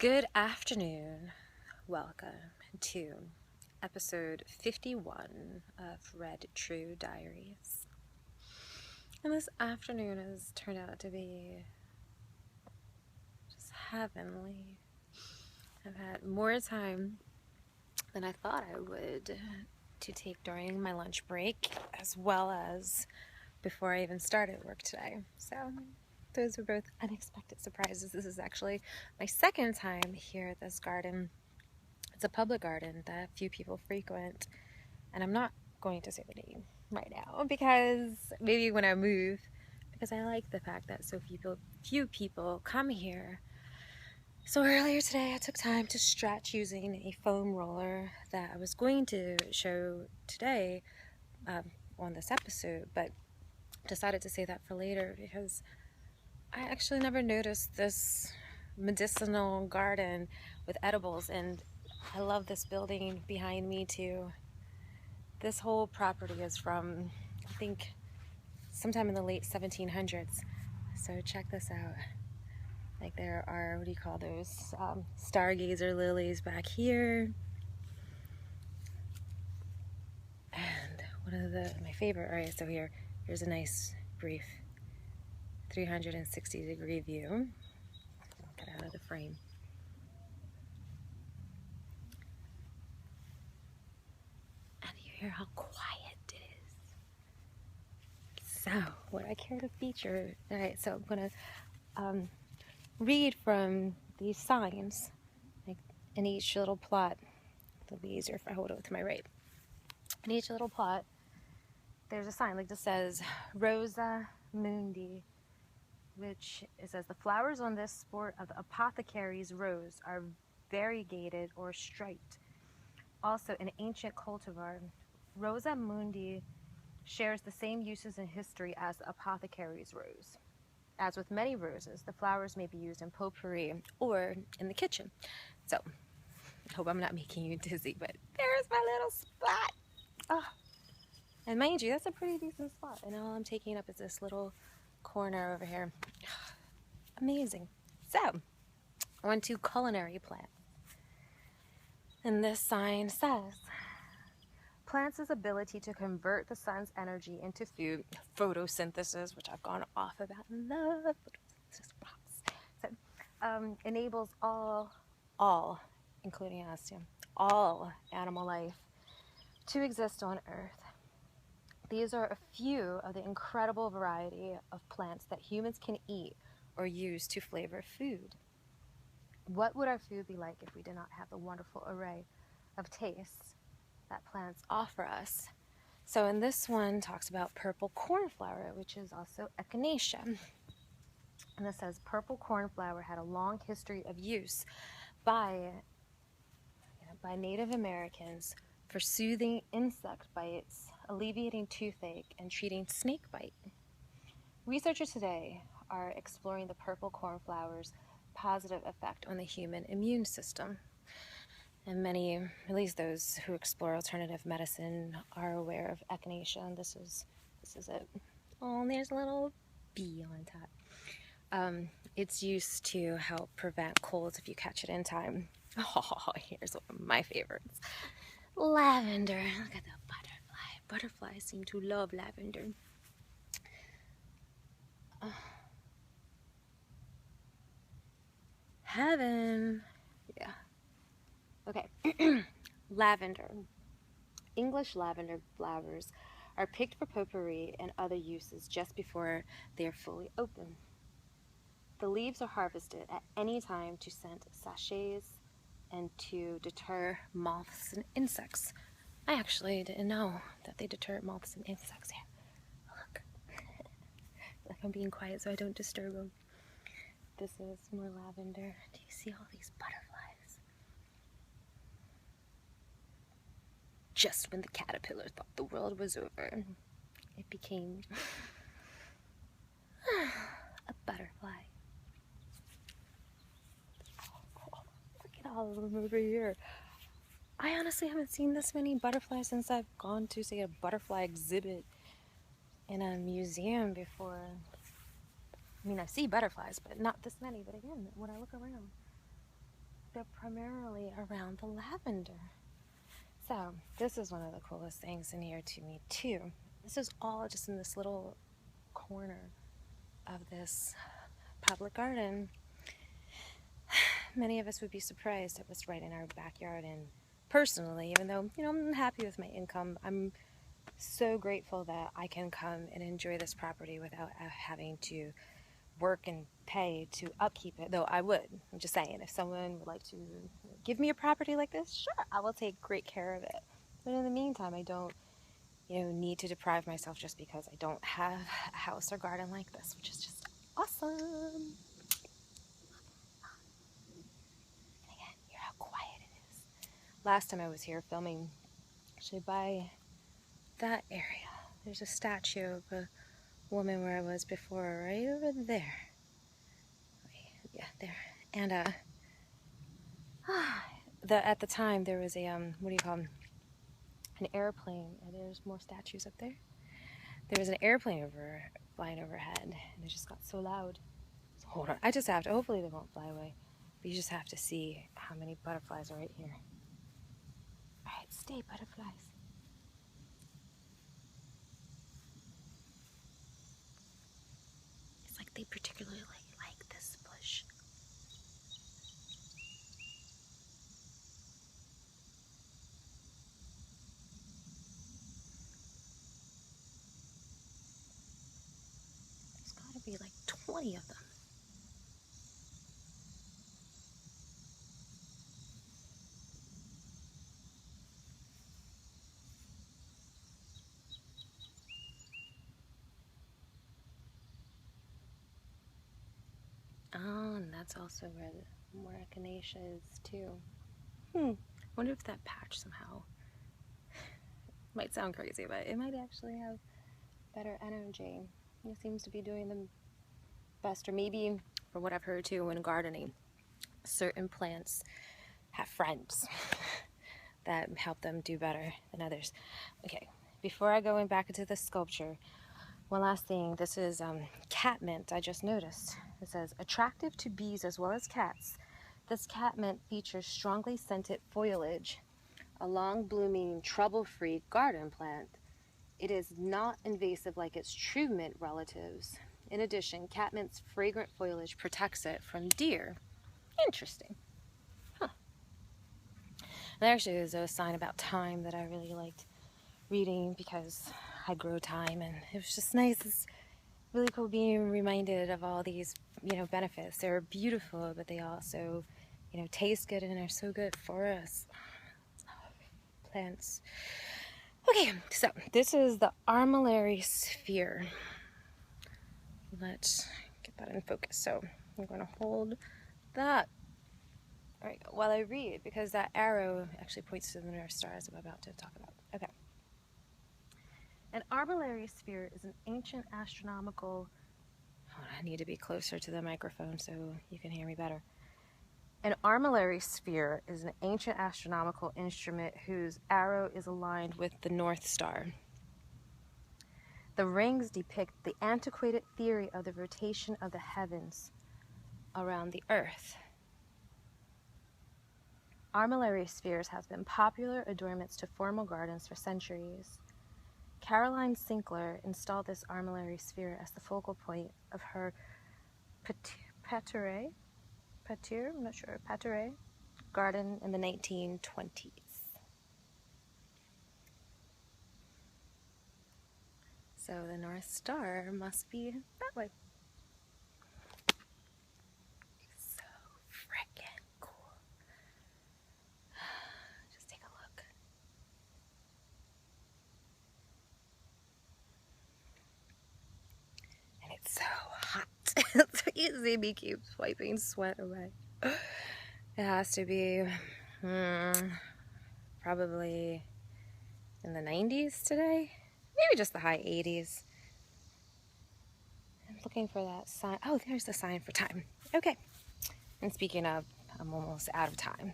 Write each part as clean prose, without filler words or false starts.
Good afternoon. Welcome to episode 51 of Red True Diaries. And this afternoon has turned out to be just heavenly. I've had more time than I thought I would to take during my lunch break, as well as before I even started work today. So those were both unexpected surprises. This is actually my second time here at this garden. It's a public garden that few people frequent, and I'm not going to say the name right now because maybe when I move, because I like the fact that so few people come here. So earlier today I took time to stretch using a foam roller that I was going to show today on this episode, but decided to save that for later because I actually never noticed this medicinal garden with edibles, and I love this building behind me too. This whole property is from, I think, sometime in the late 1700s. So check this out. Like there are, what do you call those? Stargazer lilies back here. And one of my favorite, all right, so here's a nice brief 360-degree view. Get out of the frame. And you hear how quiet it is. So, what I care to feature, all right, so I'm going to read from these signs, like in each little plot. It'll be easier if I hold it to my right. In each little plot, there's a sign like this says Rosa Mundi, which it says the flowers on this sport of the apothecary's rose are variegated or striped. Also, an ancient cultivar, Rosa Mundi shares the same uses in history as the apothecary's rose. As with many roses, the flowers may be used in potpourri or in the kitchen. So, I hope I'm not making you dizzy, but there's my little spot. Oh. And mind you, that's a pretty decent spot. And all I'm taking up is this little corner over here. Amazing. So, on to culinary plants. And this sign says, plants' ability to convert the sun's energy into food, photosynthesis, which I've gone off about in love, so, enables all, including us, all animal life to exist on Earth. These are a few of the incredible variety of plants that humans can eat or use to flavor food. What would our food be like if we did not have the wonderful array of tastes that plants offer us? So in this one talks about purple cornflower, which is also echinacea. And it says purple cornflower had a long history of use by Native Americans for soothing insect bites, alleviating toothache, and treating snake bite. Researchers today are exploring the purple cornflower's positive effect on the human immune system. And many, at least those who explore alternative medicine, are aware of echinacea, and this is it. Oh, and there's a little bee on top. It's used to help prevent colds if you catch it in time. Oh, here's one of my favorites. Lavender. Look at the butterfly. Butterflies seem to love lavender. Heaven. Yeah. Okay. Lavender. English lavender flowers are picked for potpourri and other uses just before they are fully open. The leaves are harvested at any time to scent sachets and to deter moths and insects. I actually didn't know that they deter moths and insects. Here, look. Like I'm being quiet so I don't disturb them. This is more lavender. Do you see all these butterflies? Just when the caterpillar thought the world was over, it became a butterfly. Look at all of them over here. I honestly haven't seen this many butterflies since I've gone to, say, a butterfly exhibit in a museum before. I mean, I see butterflies, but not this many. But again, when I look around, they're primarily around the lavender. So this is one of the coolest things in here to me too. This is all just in this little corner of this public garden. Many of us would be surprised it was right in our backyard, and personally, even though, you know, I'm happy with my income, I'm so grateful that I can come and enjoy this property without having to work and pay to upkeep it, though I would. I'm just saying, if someone would like to give me a property like this, sure, I will take great care of it. But in the meantime, I don't, you know, need to deprive myself just because I don't have a house or garden like this, which is just awesome. And again, hear how quiet it is. Last time I was here filming, actually by that area, there's a statue of a woman where I was before, right over there. Yeah, there. And at the time there was a what do you call them? An airplane. And there's more statues up there. There was an airplane flying overhead, and it just got so loud. So hold on, I just have to. Hopefully they won't fly away. But you just have to see how many butterflies are right here. All right, stay, butterflies. It's like they particularly like this bush. There's got to be like 20 of them. Oh, and that's also where the more echinacea is too. Wonder if that patch somehow might sound crazy, but it might actually have better energy. It seems to be doing the best, or maybe from what I've heard too when gardening, certain plants have friends that help them do better than others. Okay, before I go back into the sculpture, one last thing. This is catmint. I just noticed. It says, attractive to bees as well as cats, this catmint features strongly scented foliage, a long-blooming, trouble-free garden plant. It is not invasive like its true mint relatives. In addition, catmint's fragrant foliage protects it from deer. Interesting. Huh. There actually is a sign about thyme that I really liked reading because I grow thyme, and it was just nice. It's really cool being reminded of all these, you know, benefits. They're beautiful, but they also, you know, taste good and are so good for us. Plants. Okay, so this is the armillary sphere. Let's get that in focus. So I'm going to hold that. There we go. While I read, because that arrow actually points to the North Star, as I'm about to talk about. Okay. An armillary sphere is an ancient astronomical... Oh, I need to be closer to the microphone so you can hear me better. An armillary sphere is an ancient astronomical instrument whose arrow is aligned with the North Star. The rings depict the antiquated theory of the rotation of the heavens around the Earth. Armillary spheres have been popular adornments to formal gardens for centuries. Caroline Sinclair installed this armillary sphere as the focal point of her Pateure garden in the 1920s. So the North Star must be that way. So freaking cool. Just take a look. And it's so hot. Zibby keeps wiping sweat away. It has to be probably in the 90s today. Maybe just the high 80s. I'm looking for that sign. Oh, there's the sign for time. Okay. And speaking of, I'm almost out of time.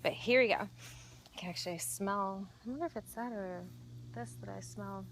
But here we go. I can actually smell. I wonder if it's that or this that I smell.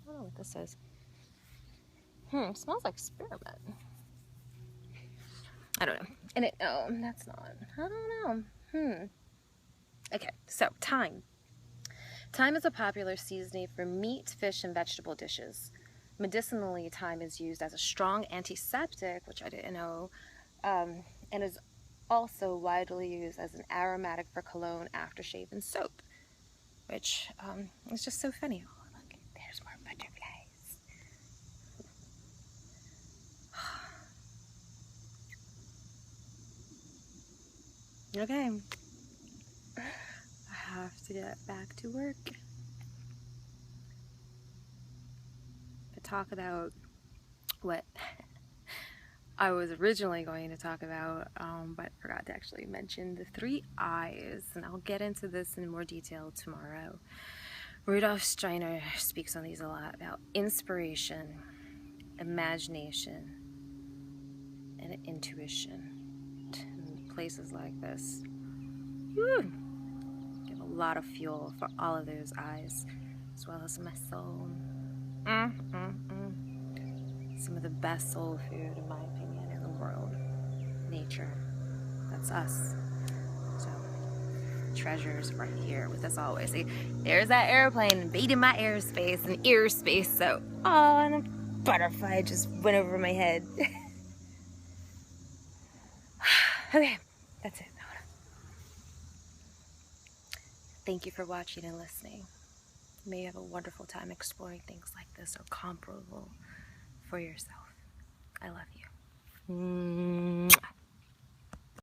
I don't know what this is. It smells like spearmint. I don't know. And it, oh, that's not, I don't know. Okay, so thyme. Thyme is a popular seasoning for meat, fish, and vegetable dishes. Medicinally, thyme is used as a strong antiseptic, which I didn't know, and is also widely used as an aromatic for cologne, aftershave, and soap, which is just so funny. Oh, look, there's more butterflies. Okay, I have to get back to work. To talk about what I was originally going to talk about, but forgot to actually mention the 3 I's, and I'll get into this in more detail tomorrow. Rudolf Steiner speaks on these a lot, about inspiration, imagination, and intuition. In places like this, woo, give a lot of fuel for all of those I's, as well as my soul. Some of the best soul food, in my opinion, in the world. Nature. That's us. So, treasures right here with us always. See, there's that airplane invading my airspace and ear space. So, oh, and a butterfly just went over my head. Okay, that's it. Thank you for watching and listening. May you have a wonderful time exploring things like this or comparable for yourself. I love you.